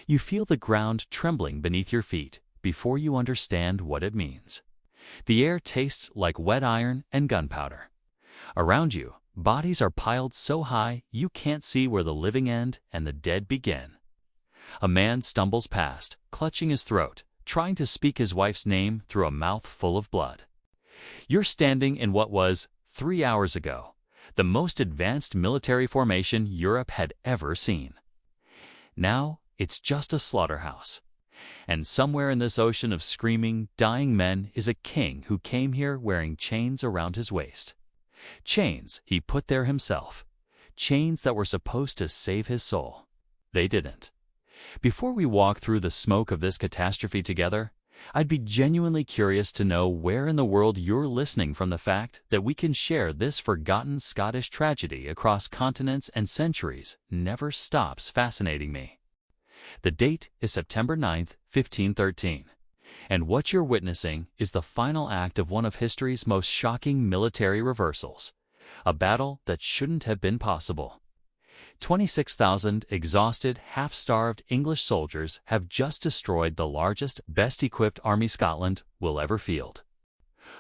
You feel the ground trembling beneath your feet before you understand what it means. The air tastes like wet iron and gunpowder. Around you, bodies are piled so high you can't see where the living end and the dead begin. A man stumbles past, clutching his throat, trying to speak his wife's name through a mouth full of blood. You're standing in what was, 3 hours ago, the most advanced military formation Europe had ever seen. Now, it's just a slaughterhouse. And somewhere in this ocean of screaming, dying men is a king who came here wearing chains around his waist. Chains he put there himself. Chains that were supposed to save his soul. They didn't. Before we walk through the smoke of this catastrophe together, I'd be genuinely curious to know where in the world you're listening from. The fact that we can share this forgotten Scottish tragedy across continents and centuries never stops fascinating me. The date is September 9th, 1513, and what you're witnessing is the final act of one of history's most shocking military reversals, a battle that shouldn't have been possible. 26,000 exhausted, half-starved English soldiers have just destroyed the largest, best-equipped army Scotland will ever field.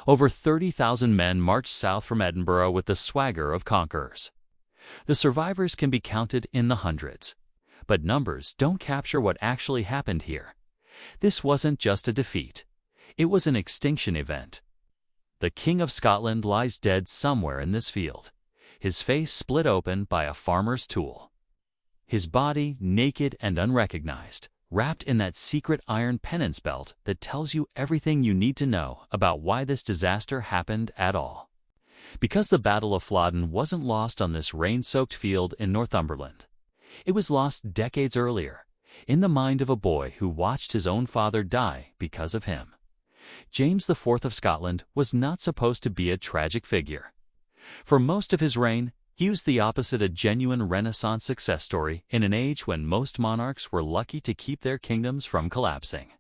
Over 30,000 men marched south from Edinburgh with the swagger of conquerors. The survivors can be counted in the hundreds. But numbers don't capture what actually happened here. This wasn't just a defeat. It was an extinction event. The King of Scotland lies dead somewhere in this field, his face split open by a farmer's tool. His body naked and unrecognized, wrapped in that secret iron penance belt that tells you everything you need to know about why this disaster happened at all. Because the Battle of Flodden wasn't lost on this rain-soaked field in Northumberland. It was lost decades earlier, in the mind of a boy who watched his own father die because of him. James IV of Scotland was not supposed to be a tragic figure. For most of his reign, he was the opposite, a genuine Renaissance success story in an age when most monarchs were lucky to keep their kingdoms from collapsing.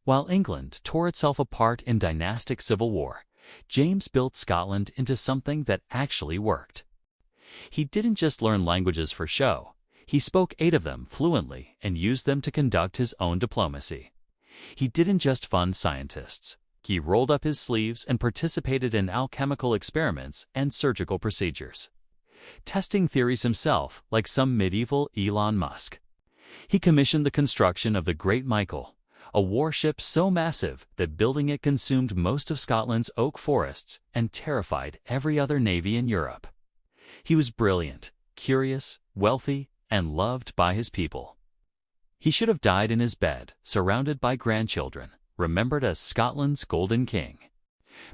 While England tore itself apart in dynastic civil war, James built Scotland into something that actually worked. He didn't just learn languages for show. He spoke 8 of them fluently and used them to conduct his own diplomacy. He didn't just fund scientists. He rolled up his sleeves and participated in alchemical experiments and surgical procedures, testing theories himself like some medieval Elon Musk. He commissioned the construction of the Great Michael, a warship so massive that building it consumed most of Scotland's oak forests and terrified every other navy in Europe. He was brilliant, curious, wealthy, and loved by his people. He should have died in his bed, surrounded by grandchildren, remembered as Scotland's Golden King.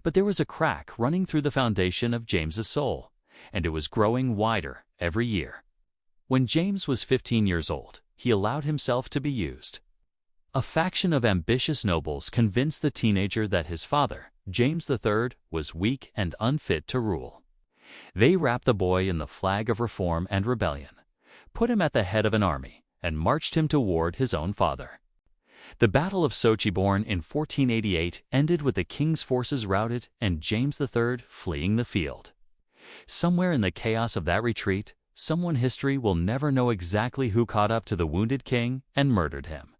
But there was a crack running through the foundation of James's soul, and it was growing wider every year. When James was 15 years old, he allowed himself to be used. A faction of ambitious nobles convinced the teenager that his father, James III, was weak and unfit to rule. They wrapped the boy in the flag of reform and rebellion, put him at the head of an army, and marched him toward his own father. The Battle of Sochie-Born in 1488 ended with the king's forces routed and James III fleeing the field. Somewhere in the chaos of that retreat, someone history will never know exactly who caught up to the wounded king and murdered him.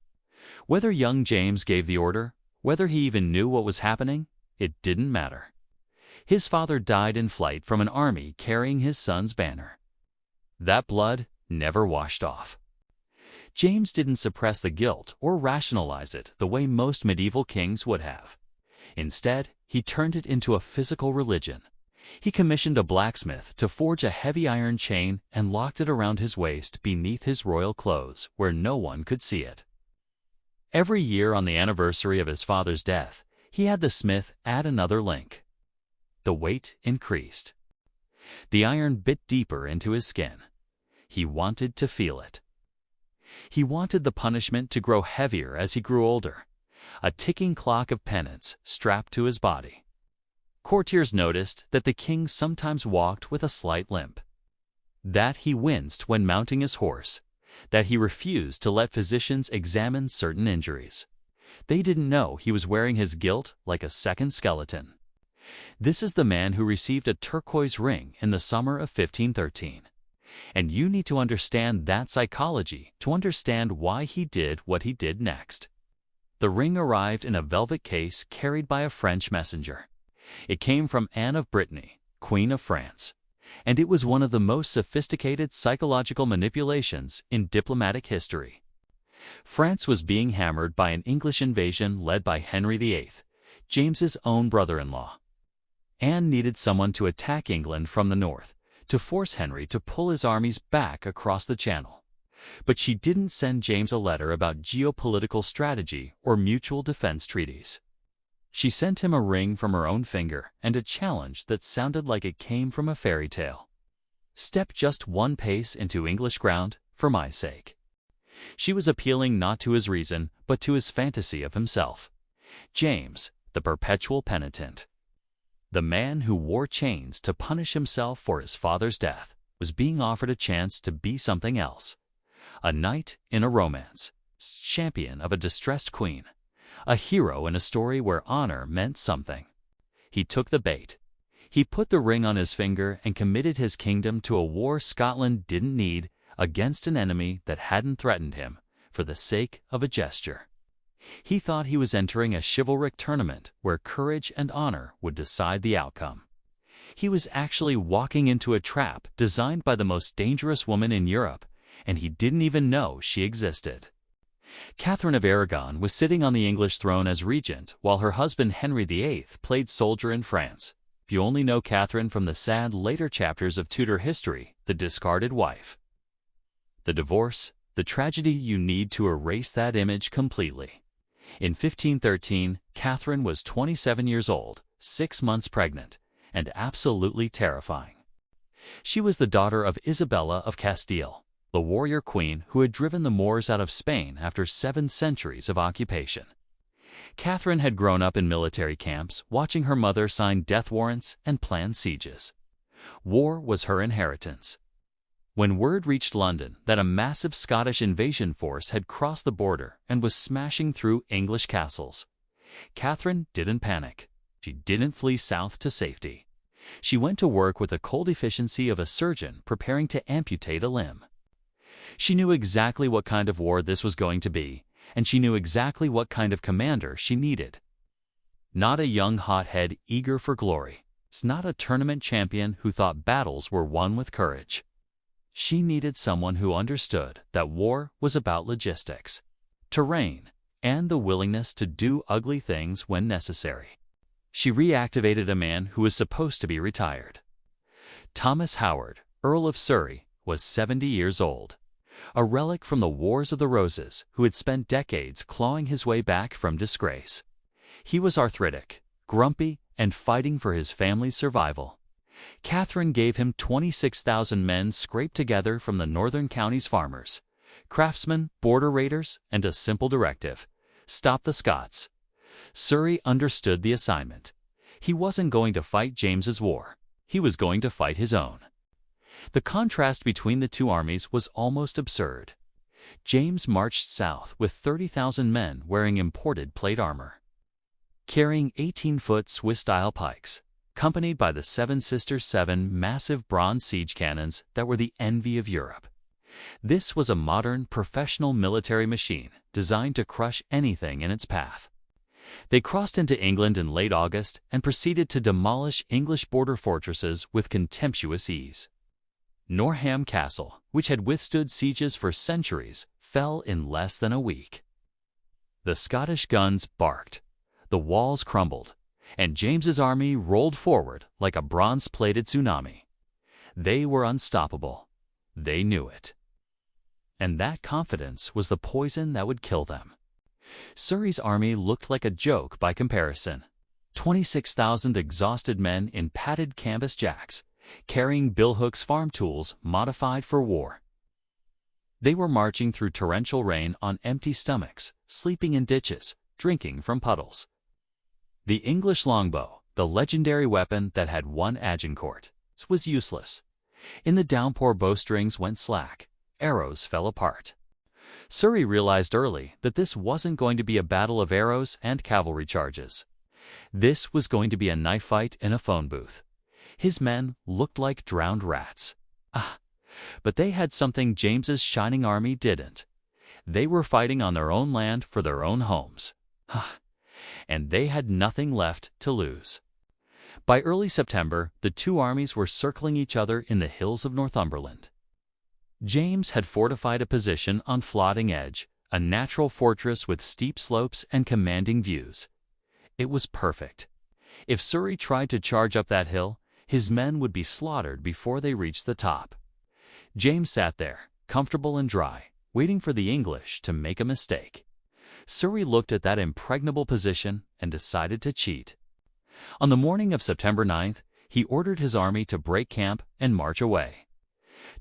Whether young James gave the order, whether he even knew what was happening, it didn't matter. His father died in flight from an army carrying his son's banner. That blood never washed off. James didn't suppress the guilt or rationalize it the way most medieval kings would have. Instead, he turned it into a physical religion. He commissioned a blacksmith to forge a heavy iron chain and locked it around his waist beneath his royal clothes where no one could see it. Every year on the anniversary of his father's death, he had the smith add another link. The weight increased. The iron bit deeper into his skin. He wanted to feel it. He wanted the punishment to grow heavier as he grew older, a ticking clock of penance strapped to his body. Courtiers noticed that the king sometimes walked with a slight limp, that he winced when mounting his horse, that he refused to let physicians examine certain injuries. They didn't know he was wearing his guilt like a second skeleton. This is the man who received a turquoise ring in the summer of 1513. And you need to understand that psychology to understand why he did what he did next. The ring arrived in a velvet case carried by a French messenger. It came from Anne of Brittany, Queen of France, and it was one of the most sophisticated psychological manipulations in diplomatic history. France was being hammered by an English invasion led by Henry VIII, James's own brother-in-law. Anne needed someone to attack England from the north, to force Henry to pull his armies back across the Channel. But she didn't send James a letter about geopolitical strategy or mutual defense treaties. She sent him a ring from her own finger and a challenge that sounded like it came from a fairy tale. Step just one pace into English ground, for my sake. She was appealing not to his reason, but to his fantasy of himself. James, the perpetual penitent. The man who wore chains to punish himself for his father's death was being offered a chance to be something else. A knight in a romance, champion of a distressed queen, a hero in a story where honor meant something. He took the bait. He put the ring on his finger and committed his kingdom to a war Scotland didn't need against an enemy that hadn't threatened him for the sake of a gesture. He thought he was entering a chivalric tournament where courage and honor would decide the outcome. He was actually walking into a trap designed by the most dangerous woman in Europe, and he didn't even know she existed. Catherine of Aragon was sitting on the English throne as regent, while her husband Henry VIII played soldier in France. If you only know Catherine from the sad later chapters of Tudor history, the discarded wife. The divorce, the tragedy, you need to erase that image completely. In 1513, Catherine was 27 years old, 6 months pregnant, and absolutely terrifying. She was the daughter of Isabella of Castile, the warrior queen who had driven the Moors out of Spain after 7 centuries of occupation. Catherine had grown up in military camps, watching her mother sign death warrants and plan sieges. War was her inheritance. When word reached London that a massive Scottish invasion force had crossed the border and was smashing through English castles, Catherine didn't panic. She didn't flee south to safety. She went to work with the cold efficiency of a surgeon preparing to amputate a limb. She knew exactly what kind of war this was going to be, and she knew exactly what kind of commander she needed. Not a young hothead eager for glory. It's not a tournament champion who thought battles were won with courage. She needed someone who understood that war was about logistics, terrain, and the willingness to do ugly things when necessary. She reactivated a man who was supposed to be retired. Thomas Howard, Earl of Surrey, was 70 years old, a relic from the Wars of the Roses who had spent decades clawing his way back from disgrace. He was arthritic, grumpy, and fighting for his family's survival. Catherine gave him 26,000 men scraped together from the northern counties' farmers, craftsmen, border raiders, and a simple directive: stop the Scots. Surrey understood the assignment. He wasn't going to fight James's war. He was going to fight his own. The contrast between the two armies was almost absurd. James marched south with 30,000 men wearing imported plate armor, carrying 18-foot Swiss-style pikes, accompanied by the Seven Sisters 7 massive bronze siege cannons that were the envy of Europe. This was a modern, professional military machine designed to crush anything in its path. They crossed into England in late August and proceeded to demolish English border fortresses with contemptuous ease. Norham Castle, which had withstood sieges for centuries, fell in less than a week. The Scottish guns barked, the walls crumbled, and James's army rolled forward like a bronze-plated tsunami. They were unstoppable. They knew it. And that confidence was the poison that would kill them. Surrey's army looked like a joke by comparison. 26,000 exhausted men in padded canvas jacks, carrying billhooks farm tools modified for war. They were marching through torrential rain on empty stomachs, sleeping in ditches, drinking from puddles. The English longbow, the legendary weapon that had won Agincourt, was useless. In the downpour, bowstrings went slack. Arrows fell apart. Surrey realized early that this wasn't going to be a battle of arrows and cavalry charges. This was going to be a knife fight in a phone booth. His men looked like drowned rats. But they had something James's shining army didn't. They were fighting on their own land for their own homes. And they had nothing left to lose. By early September, the two armies were circling each other in the hills of Northumberland. James had fortified a position on Flodden Edge, a natural fortress with steep slopes and commanding views. It was perfect. If Surrey tried to charge up that hill, his men would be slaughtered before they reached the top. James sat there, comfortable and dry, waiting for the English to make a mistake. Surrey looked at that impregnable position and decided to cheat. On the morning of September 9th, he ordered his army to break camp and march away.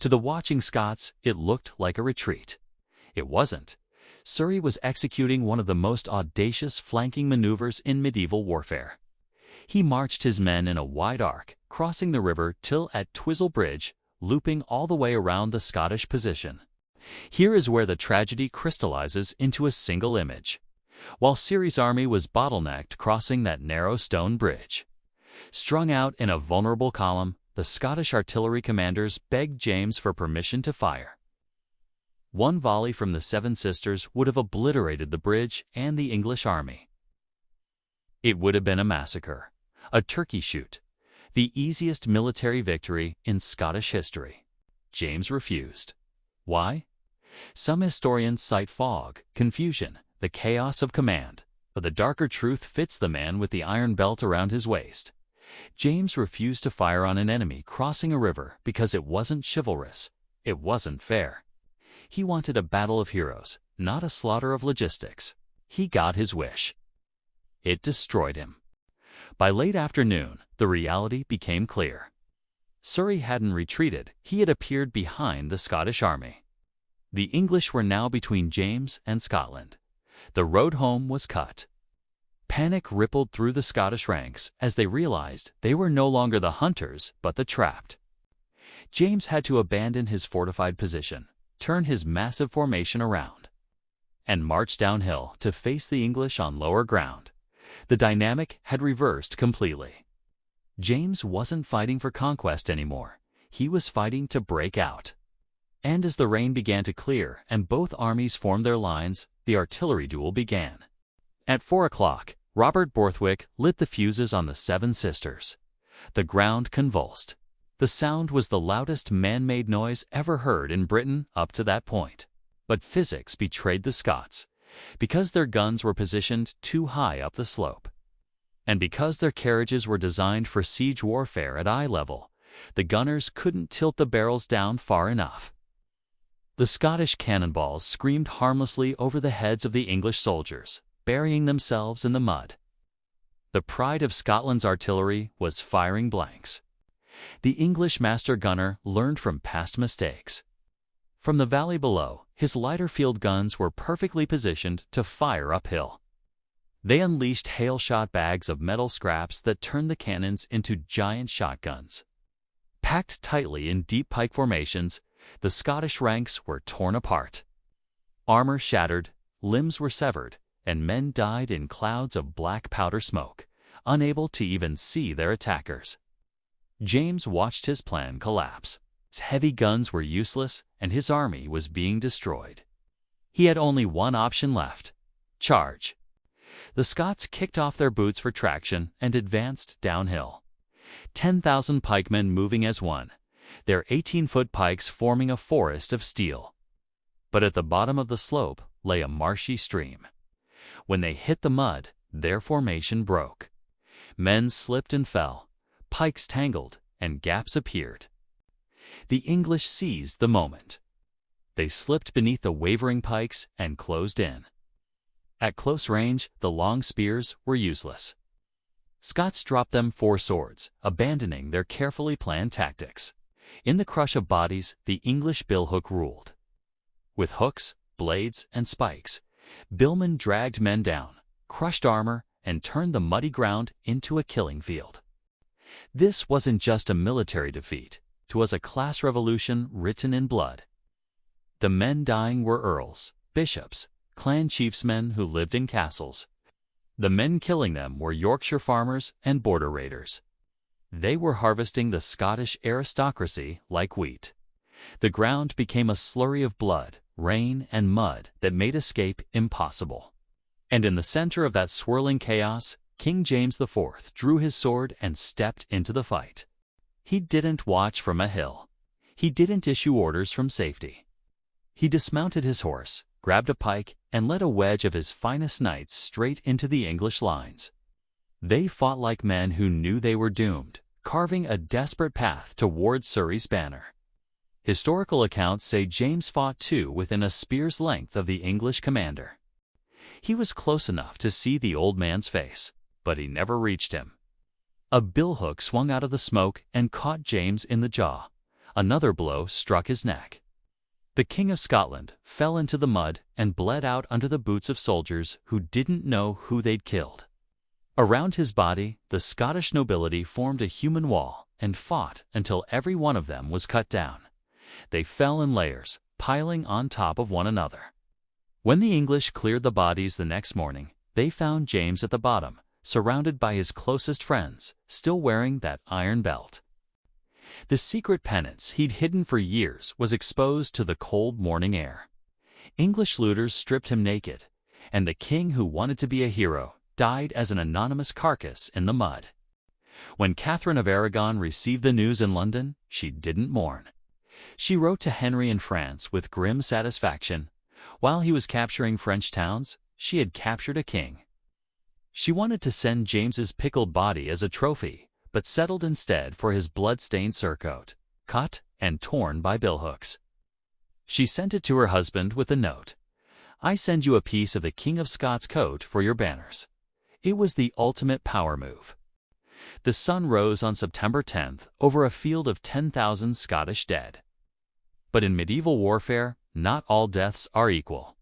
To the watching Scots, it looked like a retreat. It wasn't. Surrey was executing one of the most audacious flanking maneuvers in medieval warfare. He marched his men in a wide arc, crossing the river till at Twizel Bridge, looping all the way around the Scottish position. Here is where the tragedy crystallizes into a single image. While Surrey's army was bottlenecked crossing that narrow stone bridge, strung out in a vulnerable column, the Scottish artillery commanders begged James for permission to fire. One volley from the Seven Sisters would have obliterated the bridge and the English army. It would have been a massacre, a turkey shoot, the easiest military victory in Scottish history. James refused. Why? Some historians cite fog, confusion, the chaos of command, but the darker truth fits the man with the iron belt around his waist. James refused to fire on an enemy crossing a river because it wasn't chivalrous, it wasn't fair. He wanted a battle of heroes, not a slaughter of logistics. He got his wish. It destroyed him. By late afternoon, the reality became clear. Surrey hadn't retreated, he had appeared behind the Scottish army. The English were now between James and Scotland. The road home was cut. Panic rippled through the Scottish ranks as they realized they were no longer the hunters but the trapped. James had to abandon his fortified position, turn his massive formation around, and march downhill to face the English on lower ground. The dynamic had reversed completely. James wasn't fighting for conquest anymore. He was fighting to break out. And as the rain began to clear and both armies formed their lines, the artillery duel began. At 4 o'clock, Robert Borthwick lit the fuses on the Seven Sisters. The ground convulsed. The sound was the loudest man-made noise ever heard in Britain up to that point. But physics betrayed the Scots, because their guns were positioned too high up the slope. And because their carriages were designed for siege warfare at eye level, the gunners couldn't tilt the barrels down far enough. The Scottish cannonballs screamed harmlessly over the heads of the English soldiers, burying themselves in the mud. The pride of Scotland's artillery was firing blanks. The English master gunner learned from past mistakes. From the valley below, his lighter field guns were perfectly positioned to fire uphill. They unleashed hail-shot bags of metal scraps that turned the cannons into giant shotguns. Packed tightly in deep pike formations, the Scottish ranks were torn apart. Armor shattered, limbs were severed, and men died in clouds of black powder smoke, unable to even see their attackers. James watched his plan collapse. His heavy guns were useless, and his army was being destroyed. He had only one option left: charge. The Scots kicked off their boots for traction and advanced downhill. 10,000 pikemen moving as one, their 18-foot pikes forming a forest of steel. But at the bottom of the slope lay a marshy stream. When they hit the mud, their formation broke. Men slipped and fell, pikes tangled, and gaps appeared. The English seized the moment. They slipped beneath the wavering pikes and closed in. At close range, the long spears were useless. Scots dropped them 4 swords, abandoning their carefully planned tactics. In the crush of bodies, the English billhook ruled. With hooks, blades, and spikes, billmen dragged men down, crushed armor, and turned the muddy ground into a killing field. This wasn't just a military defeat, it was a class revolution written in blood. The men dying were earls, bishops, clan chiefsmen who lived in castles. The men killing them were Yorkshire farmers and border raiders. They were harvesting the Scottish aristocracy like wheat. The ground became a slurry of blood, rain, and mud that made escape impossible. And in the center of that swirling chaos, King James IV drew his sword and stepped into the fight. He didn't watch from a hill. He didn't issue orders from safety. He dismounted his horse, grabbed a pike, and led a wedge of his finest knights straight into the English lines. They fought like men who knew they were doomed, carving a desperate path toward Surrey's banner. Historical accounts say James fought too within a spear's length of the English commander. He was close enough to see the old man's face, but he never reached him. A billhook swung out of the smoke and caught James in the jaw. Another blow struck his neck. The King of Scotland fell into the mud and bled out under the boots of soldiers who didn't know who they'd killed. Around his body, the Scottish nobility formed a human wall and fought until every one of them was cut down. They fell in layers, piling on top of one another. When the English cleared the bodies the next morning, they found James at the bottom, surrounded by his closest friends, still wearing that iron belt. The secret penance he'd hidden for years was exposed to the cold morning air. English looters stripped him naked, and the king who wanted to be a hero died as an anonymous carcass in the mud. When Catherine of Aragon received the news in London, she didn't mourn. She wrote to Henry in France with grim satisfaction. While he was capturing French towns, she had captured a king. She wanted to send James's pickled body as a trophy, but settled instead for his blood-stained surcoat, cut and torn by billhooks. She sent it to her husband with a note. "I send you a piece of the King of Scots' coat for your banners." It was the ultimate power move. The sun rose on September 10th over a field of 10,000 Scottish dead. But in medieval warfare, not all deaths are equal.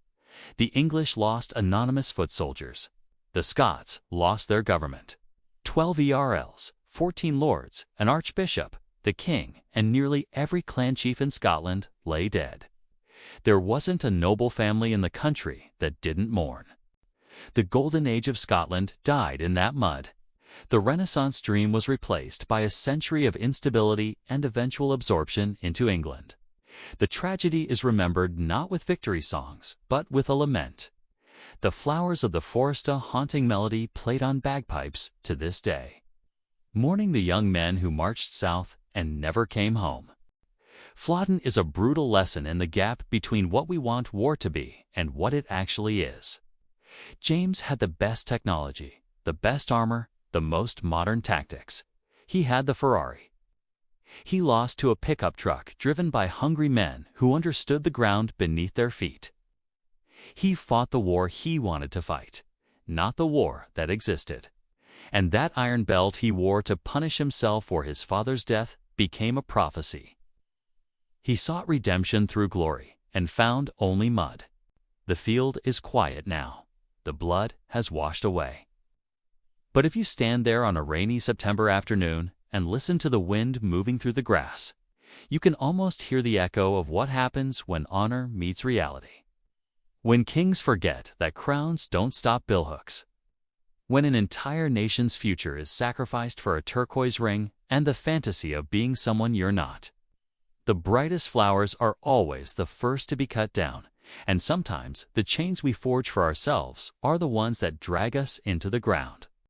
The English lost anonymous foot soldiers. The Scots lost their government. 12 ERLs, 14 lords, an archbishop, the king, and nearly every clan chief in Scotland lay dead. There wasn't a noble family in the country that didn't mourn. The golden age of Scotland died in that mud. The Renaissance dream was replaced by a century of instability and eventual absorption into England. The tragedy is remembered not with victory songs, but with a lament. The flowers of the forest, a haunting melody played on bagpipes to this day, mourning the young men who marched south and never came home. Flodden is a brutal lesson in the gap between what we want war to be and what it actually is. James had the best technology, the best armor, the most modern tactics. He had the Ferrari. He lost to a pickup truck driven by hungry men who understood the ground beneath their feet. He fought the war he wanted to fight, not the war that existed. And that iron belt he wore to punish himself for his father's death became a prophecy. He sought redemption through glory and found only mud. The field is quiet now. The blood has washed away. But if you stand there on a rainy September afternoon and listen to the wind moving through the grass, you can almost hear the echo of what happens when honor meets reality. When kings forget that crowns don't stop billhooks. When an entire nation's future is sacrificed for a turquoise ring and the fantasy of being someone you're not. The brightest flowers are always the first to be cut down, and sometimes the chains we forge for ourselves are the ones that drag us into the ground.